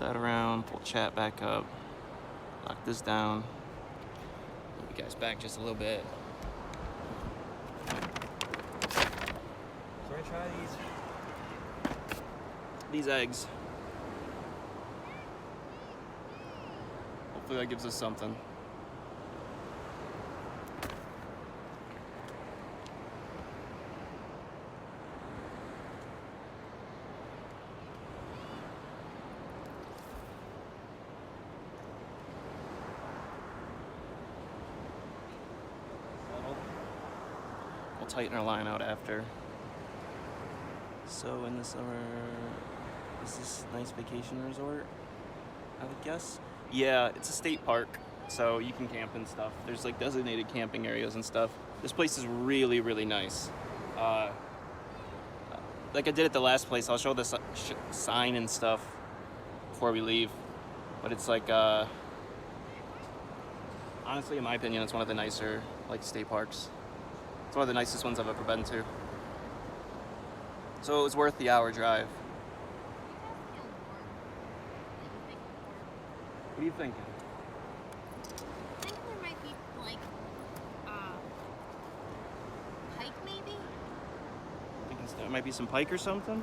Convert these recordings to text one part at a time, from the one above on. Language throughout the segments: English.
that around, pull chat back up, lock this down. Move you guys back just a little bit. So we're gonna try these eggs. Hopefully that gives us something. We'll tighten our line out after. So in the summer, is this a nice vacation resort? I would guess. Yeah, it's a state park, so you can camp and stuff. There's like designated camping areas and stuff. This place is really, really nice. Like I did at the last place, I'll show this sign and stuff before we leave. But it's like, honestly, in my opinion, it's one of the nicer like state parks. It's one of the nicest ones I've ever been to. So it was worth the hour drive. What are you thinking? I think there might be like pike maybe? Thinking there might be some pike or something.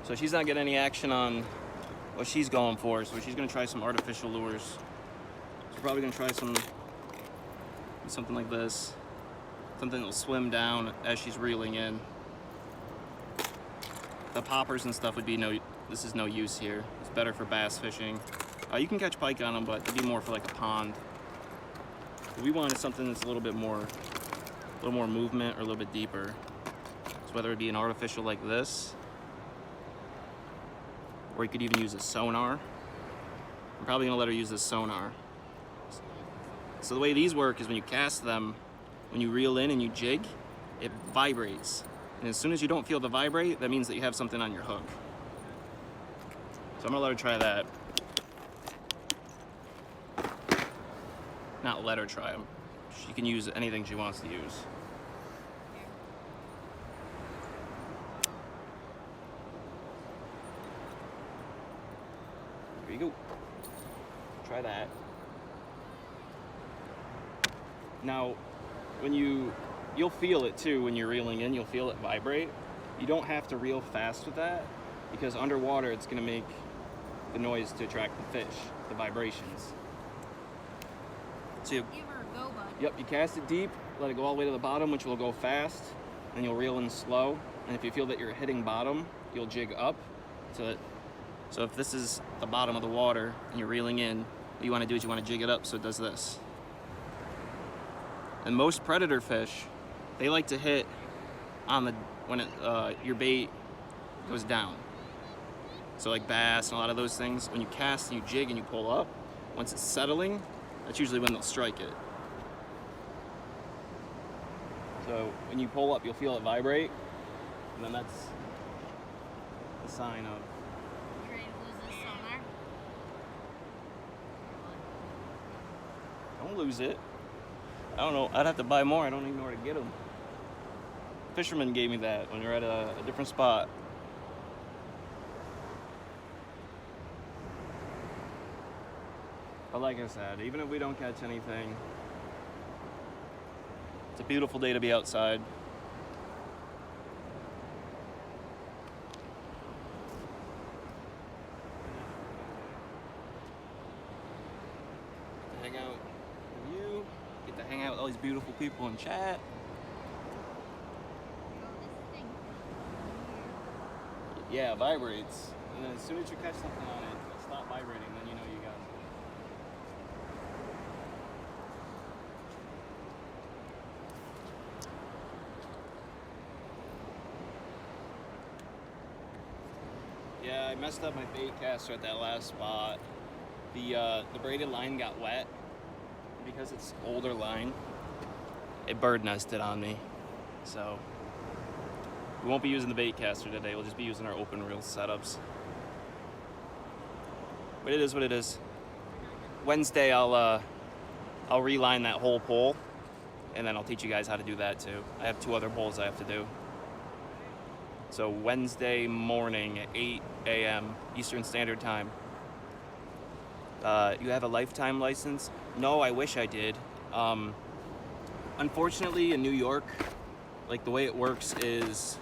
So she's not getting any action on what she's going for, so she's gonna try some artificial lures. She's probably gonna try something like this. Something that'll swim down as she's reeling in. The poppers and stuff would be this is no use here. It's better for bass fishing. You can catch pike on them, but it'd be more for like a pond. What we want is something that's a little more movement or a little bit deeper. So whether it be an artificial like this, or you could even use a sonar. I'm probably gonna let her use this sonar. So the way these work is when you cast them, when you reel in and you jig, it vibrates. And as soon as you don't feel the vibrate, that means that you have something on your hook. So I'm gonna let her try that. Not let her try them. She can use anything she wants to use. There you go. Try that. Now, when you'll feel it too when you're reeling in, you'll feel it vibrate. You don't have to reel fast with that because underwater it's gonna make the noise to attract the fish, the vibrations. So Give her a go, bud. Yep, you cast it deep, let it go all the way to the bottom, which will go fast, and you'll reel in slow. And if you feel that you're hitting bottom, you'll jig up. So if this is the bottom of the water and you're reeling in, what you wanna do is you wanna jig it up so it does this. And most predator fish, they like to hit on when your bait goes down. So like bass and a lot of those things, when you cast and you jig and you pull up, once it's settling, that's usually when they'll strike it. So when you pull up, you'll feel it vibrate, and then that's the sign of. You ready to lose this sonar? Don't lose it. I don't know. I'd have to buy more. I don't even know where to get them. Fisherman gave me that when we were at a different spot. But like I said, even if we don't catch anything, it's a beautiful day to be outside. Hang out with you, get to hang out with all these beautiful people and chat. Yeah, it vibrates. And then as soon as you catch something on it, it'll stop vibrating, then you know you got it. Yeah, I messed up my bait caster at that last spot. The braided line got wet. Because it's older line, it bird nested on me. So we won't be using the bait caster today. We'll just be using our open reel setups. But it is what it is. Wednesday I'll reline that whole pole, and then I'll teach you guys how to do that too. I have 2 other poles I have to do. So Wednesday morning at 8 a.m. Eastern Standard Time. You have a lifetime license? No, I wish I did. Unfortunately, in New York, like the way it works is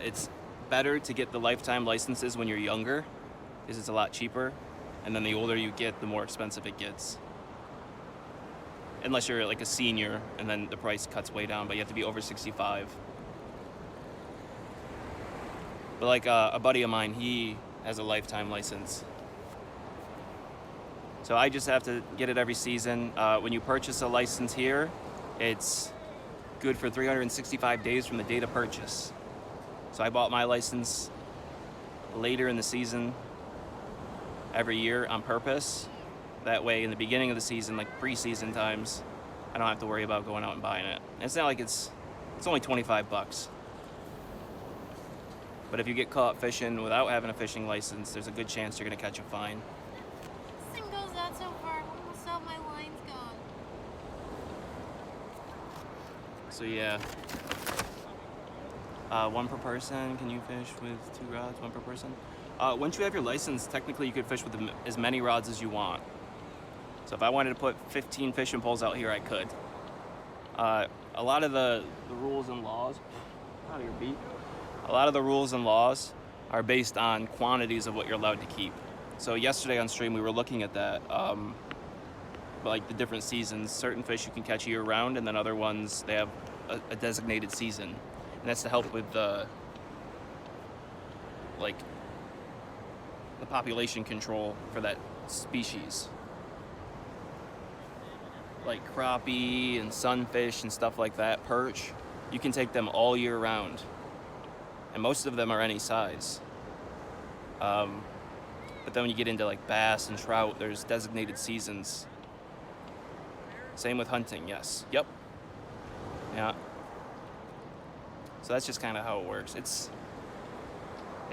it's better to get the lifetime licenses when you're younger because it's a lot cheaper. And then the older you get, the more expensive it gets. Unless you're like a senior, and then the price cuts way down, but you have to be over 65. But like a buddy of mine, he has a lifetime license. So I just have to get it every season. When you purchase a license here, it's good for 365 days from the date of purchase. So I bought my license later in the season every year on purpose. That way, in the beginning of the season, like preseason times, I don't have to worry about going out and buying it. And it's not like it's only $25. But if you get caught fishing without having a fishing license, there's a good chance you're gonna catch a fine. This thing goes out so far, almost all my line's gone. So yeah, one per person. Can you fish with 2 rods? One per person. Once you have your license, technically you could fish with as many rods as you want. So if I wanted to put 15 fishing poles out here, I could. A lot of the rules and laws, out of your beak. A lot of the rules and laws are based on quantities of what you're allowed to keep. So yesterday on stream we were looking at that, like the different seasons. Certain fish you can catch year round, and then other ones they have a designated season, and that's to help with the population control for that species. Like crappie and sunfish and stuff like that, perch, you can take them all year round. And most of them are any size. But then when you get into like bass and trout, there's designated seasons. Same with hunting, yes. Yep. Yeah. So that's just kind of how it works. It's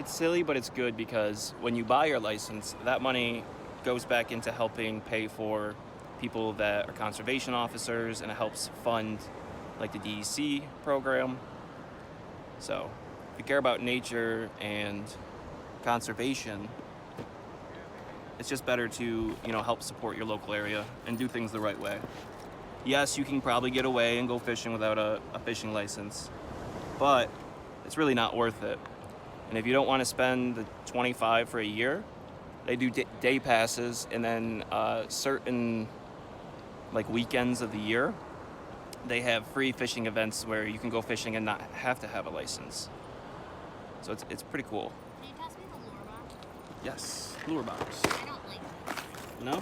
silly, but it's good because when you buy your license, that money goes back into helping pay for people that are conservation officers, and it helps fund like the DEC program. So if you care about nature and conservation, it's just better to, help support your local area and do things the right way. Yes, you can probably get away and go fishing without a fishing license, but it's really not worth it. And if you don't want to spend the $25 for a year, they do day passes, and then certain like weekends of the year, they have free fishing events where you can go fishing and not have to have a license. So it's pretty cool. Can you toss me the lure box? Yes, lure box. I don't like it. No? It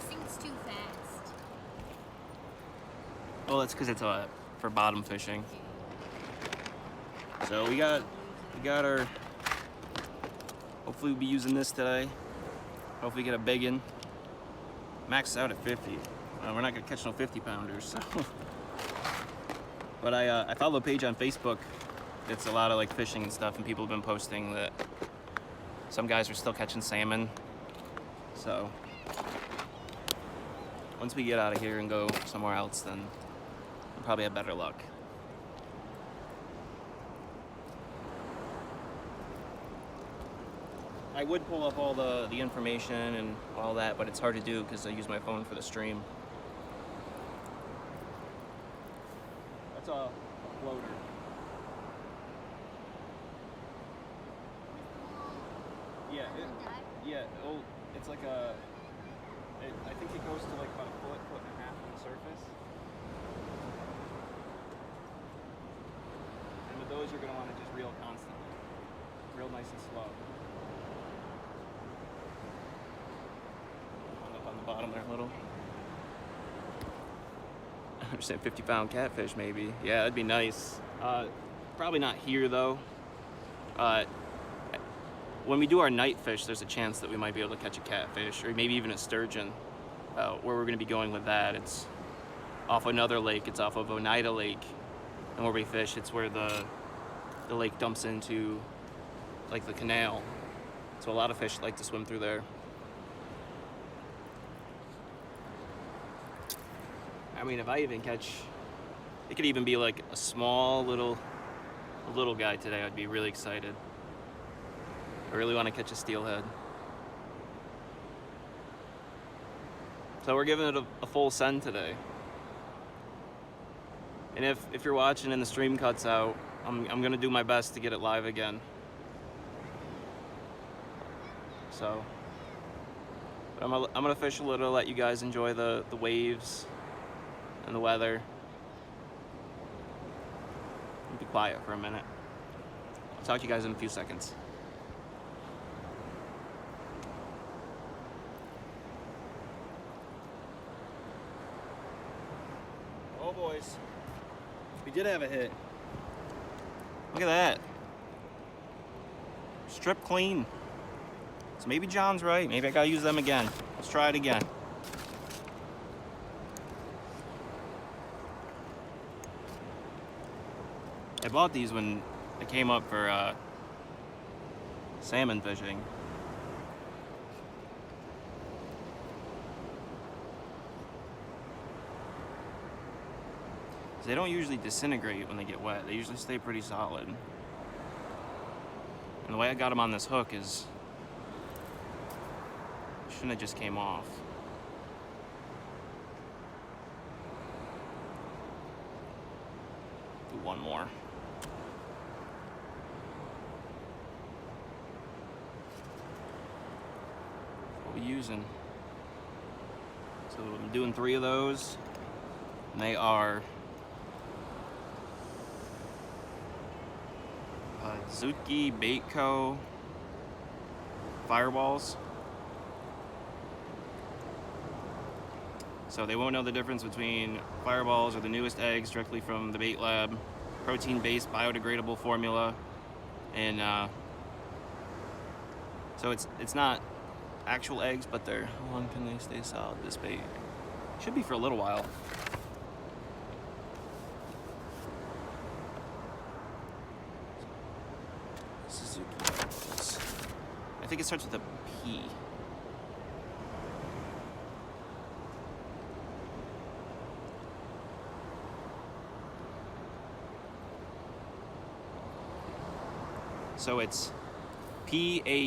sinks too fast. Well, that's because it's for bottom fishing. So we got our. Hopefully we'll be using this today. Hopefully get a big one. Maxed out at 50. We're not gonna catch no 50-pounders. So. But I follow a page on Facebook. It's a lot of like fishing and stuff, and people have been posting that some guys are still catching salmon. So once we get out of here and go somewhere else, then we'll probably have better luck. I would pull up all the information and all that, but it's hard to do because I use my phone for the stream. That's a floater. It's like I think it goes to like about a foot and a half on the surface. And with those, you're going to want to just reel constantly. Real nice and slow. Up on the bottom there a little. I understand 50-pound catfish maybe. Yeah, that'd be nice. Probably not here though. When we do our night fish, there's a chance that we might be able to catch a catfish or maybe even a sturgeon. Where we're going to be going with that, it's off another lake. It's off of Oneida Lake, and where we fish, it's where the lake dumps into like the canal. So a lot of fish like to swim through there. I mean, if I even catch, it could even be like a small little a little guy today, I'd be really excited. I really want to catch a steelhead. So we're giving it a full send today. And if you're watching and the stream cuts out, I'm gonna do my best to get it live again. So, but I'm gonna fish a little, let you guys enjoy the waves and the weather. Be quiet for a minute. I'll talk to you guys in a few seconds. Oh boys, we did have a hit. Look at that. Strip clean. So maybe John's right. Maybe I gotta use them again. Let's try it again. I bought these when I came up for salmon fishing. They don't usually disintegrate when they get wet. They usually stay pretty solid. And the way I got them on this hook is, shouldn't have just came off. Do one more. What are we using? So I'm doing 3 of those, and they are Zuki Bait Co. Fireballs. So they won't know the difference between Fireballs or the newest eggs directly from the Bait Lab, protein-based biodegradable formula, and so it's not actual eggs, but they're, how long can they stay solid? This bait should be for a little while. Suzuki. I think it starts with a P. So it's PA